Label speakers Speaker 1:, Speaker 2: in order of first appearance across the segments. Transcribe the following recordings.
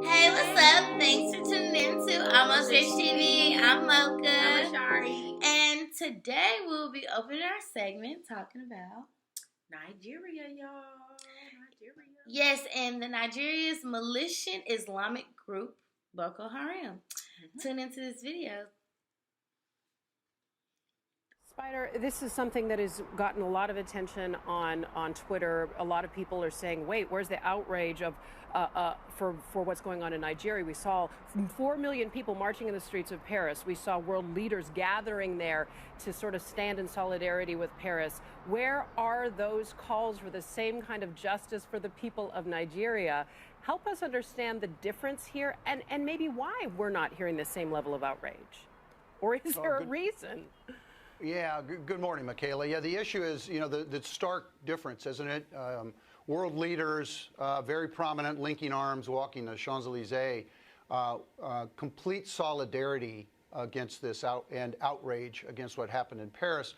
Speaker 1: Hey, what's up? Thanks for tuning in to Almost Rich TV. I'm Mocha.
Speaker 2: I'm Ashari.
Speaker 1: And today we'll be opening our segment talking about
Speaker 2: Nigeria, y'all. Nigeria.
Speaker 1: Yes, and the Nigeria's militant Islamic group Boko Haram. Tune into this video.
Speaker 3: Spider, this is something that has gotten a lot of attention on Twitter. A lot of people are saying, wait, where's the outrage of for what's going on in Nigeria? We saw 4 million people marching in the streets of Paris. We saw world leaders gathering there to sort of stand in solidarity with Paris. Where are those calls for the same kind of justice for the people of Nigeria? Help us understand the difference here and maybe why we're not hearing the same level of outrage. Or is there a reason?
Speaker 4: Yeah, good morning, Michaela. Yeah, the issue is, the stark difference, isn't it? World leaders, very prominent, linking arms, walking the Champs-Élysées, complete solidarity against this and outrage against what happened in Paris,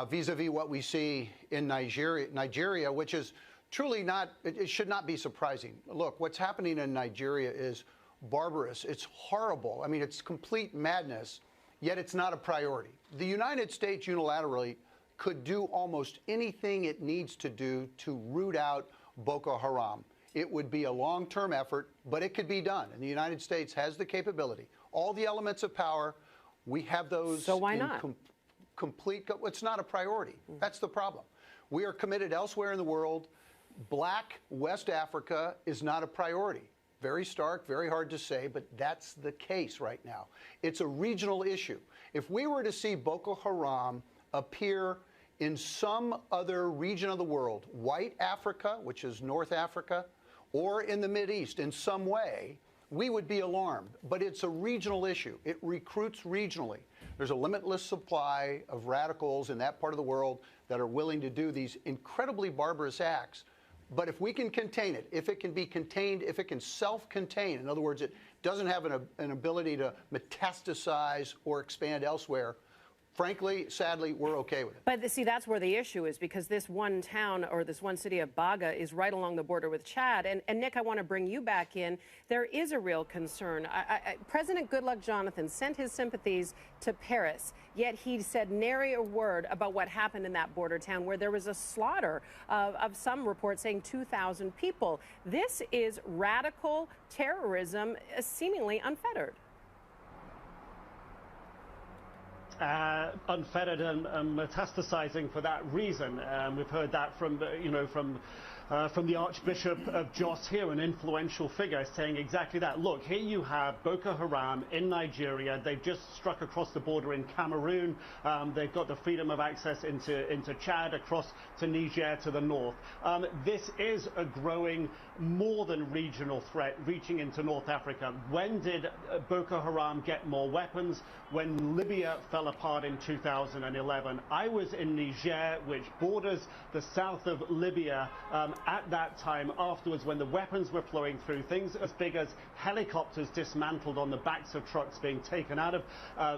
Speaker 4: vis-a-vis what we see in Nigeria, which is truly not, it should not be surprising. Look, what's happening in Nigeria is barbarous. It's horrible. I mean, it's complete madness. Yet it's not a priority. The United States unilaterally could do almost anything it needs to do to root out Boko Haram. It would be a long-term effort, but it could be done. And the United States has the capability. All the elements of power, we have those.
Speaker 3: So why not?
Speaker 4: Complete. It's not a priority. That's the problem. We are committed elsewhere in the world. Black West Africa is not a priority. Very stark, very hard to say, but that's the case right now. It's a regional issue. If we were to see Boko Haram appear in some other region of the world, white Africa, which is North Africa, or in the Mideast in some way, we would be alarmed. But it's a regional issue. It recruits regionally. There's a limitless supply of radicals in that part of the world that are willing to do these incredibly barbarous acts. But if we can contain it, if it can be contained, if it can self-contain, in other words, it doesn't have an ability to metastasize or expand elsewhere, frankly, sadly, we're okay with it.
Speaker 3: But see, that's where the issue is, because this one town or this one city of Baga is right along the border with Chad. And Nick, I want to bring you back in. There is a real concern. President Goodluck Jonathan sent his sympathies to Paris, yet he said nary a word about what happened in that border town where there was a slaughter of some reports saying 2,000 people. This is radical terrorism, seemingly unfettered.
Speaker 5: Unfettered and metastasizing for that reason. We've heard that from the Archbishop of Jos here, an influential figure, saying exactly that. Look, here you have Boko Haram in Nigeria. They've just struck across the border in Cameroon. They've got the freedom of access into Chad, across to Niger to the north. This is a growing, more than regional threat reaching into North Africa. When did Boko Haram get more weapons? When Libya fell apart in 2011. I was in Niger, which borders the south of Libya, at that time afterwards, when the weapons were flowing through, things as big as helicopters dismantled on the backs of trucks being taken out of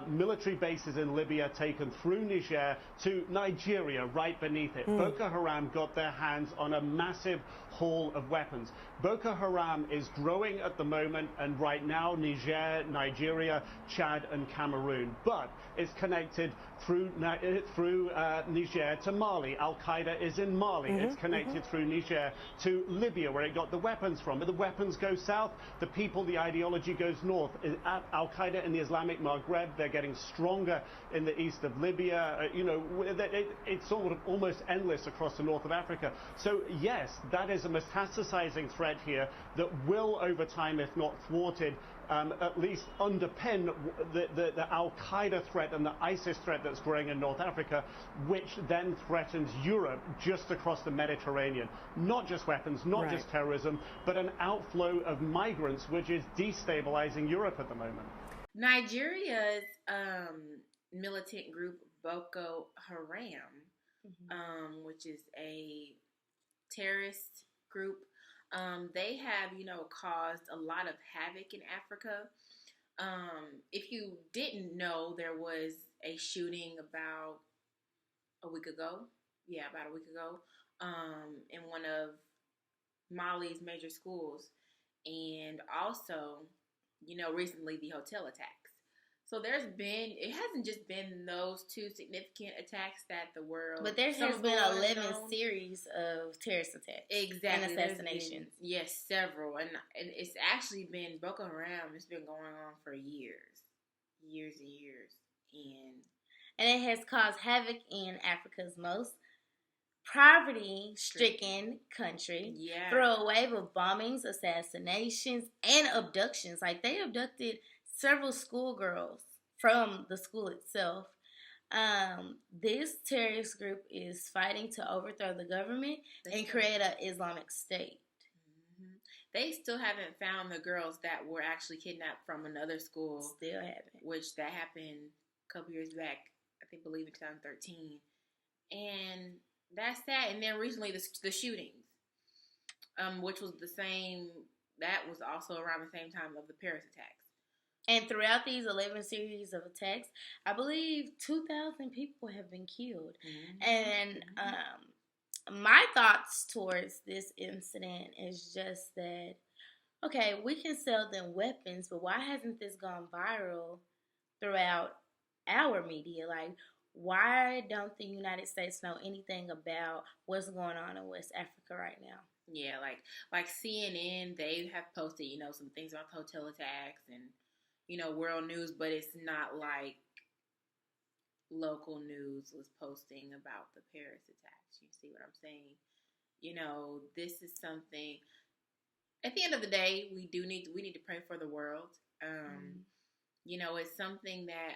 Speaker 5: military bases in Libya, taken through Niger to Nigeria, right beneath it. Boko Haram got their hands on a massive haul of weapons. Boko Haram is growing at the moment, and right now Niger, Nigeria, Chad and Cameroon, but it's connected through Niger to Mali. Al-Qaeda is in Mali. It's connected through Niger to Libya, where it got the weapons from. But the weapons go south, the people, the ideology goes north. Al-Qaeda in the Islamic Maghreb, they're getting stronger in the east of Libya. It's sort of almost endless across the north of Africa. So yes, that is a metastasizing threat here that will, over time, if not thwarted, at least underpin the Al-Qaeda threat and the ISIS threat that's growing in North Africa, which then threatens Europe just across the Mediterranean. Not just weapons, not just terrorism, but an outflow of migrants, which is destabilizing Europe at the moment.
Speaker 2: Nigeria's militant group Boko Haram, which is a terrorist group, they have, caused a lot of havoc in Africa. If you didn't know, there was a shooting about a week ago. Yeah, about a week ago, in one of Mali's major schools. and also, recently the hotel attacks. So it hasn't just been those two significant attacks that the world.
Speaker 1: But there has been 11 series of terrorist attacks.
Speaker 2: Exactly.
Speaker 1: And assassinations.
Speaker 2: Yes, several. And it's actually been, Boko Haram, it's been going on for years. Years and years.
Speaker 1: And it has caused havoc in Africa's most poverty-stricken country.
Speaker 2: Yeah.
Speaker 1: Through a wave of bombings, assassinations, and abductions. Like, they abducted several schoolgirls from the school itself. This terrorist group is fighting to overthrow the government and create an Islamic State.
Speaker 2: Mm-hmm. They still haven't found the girls that were actually kidnapped from another school.
Speaker 1: Still haven't.
Speaker 2: Which that happened a couple years back, I believe in 2013. And that's sad. And then recently the shootings, which was that was also around the same time of the Paris attacks.
Speaker 1: And throughout these 11 series of attacks, I believe 2,000 people have been killed. Mm-hmm. And my thoughts towards this incident is just that, okay, we can sell them weapons, but why hasn't this gone viral throughout our media? Like, why don't the United States know anything about what's going on in West Africa right now?
Speaker 2: Yeah, like CNN, they have posted, some things about the hotel attacks and, world news, but it's not like local news was posting about the Paris attacks. You see what I'm saying? This is something, at the end of the day, we need to pray for the world. It's something that,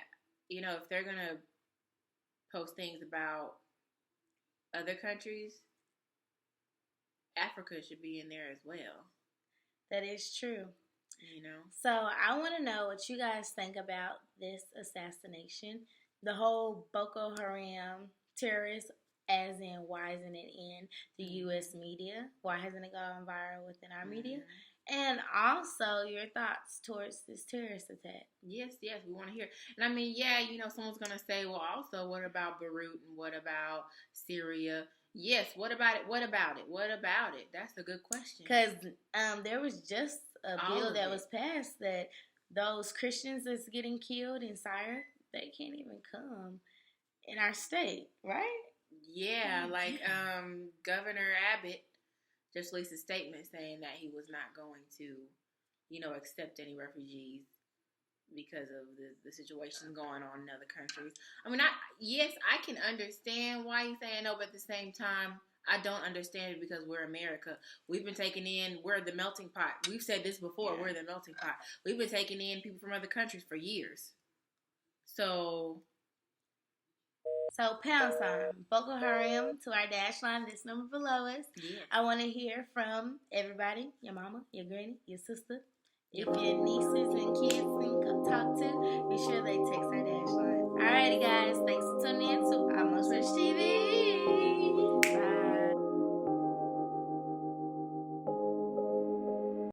Speaker 2: if they're going to post things about other countries, Africa should be in there as well.
Speaker 1: That is true. So I want to know what you guys think about this assassination. The whole Boko Haram terrorists, as in why isn't it in the U.S. media? Why hasn't it gone viral within our media? And also your thoughts towards this terrorist attack.
Speaker 2: Yes, we want to hear. And I mean, someone's going to say, well, also, what about Beirut and what about Syria? Yes, what about it? That's a good question.
Speaker 1: Because there was just a bill that was passed that those Christians that's getting killed in Syria, they can't even come in our state, right?
Speaker 2: Yeah, like Governor Abbott just released a statement saying that he was not going to, accept any refugees because of the situation going on in other countries. I mean, I can understand why he's saying no, but at the same time, I don't understand it because we're America. We've been taking in, we're the melting pot. We've said this before, we're the melting pot. We've been taking in people from other countries for years. So
Speaker 1: pound sign, Boko Haram to our dash line, this number below us.
Speaker 2: Yes.
Speaker 1: I want to hear from everybody, your mama, your granny, your sister. If your nieces and kids can talk to, be sure they text our dash line. Alrighty guys, thanks for tuning in.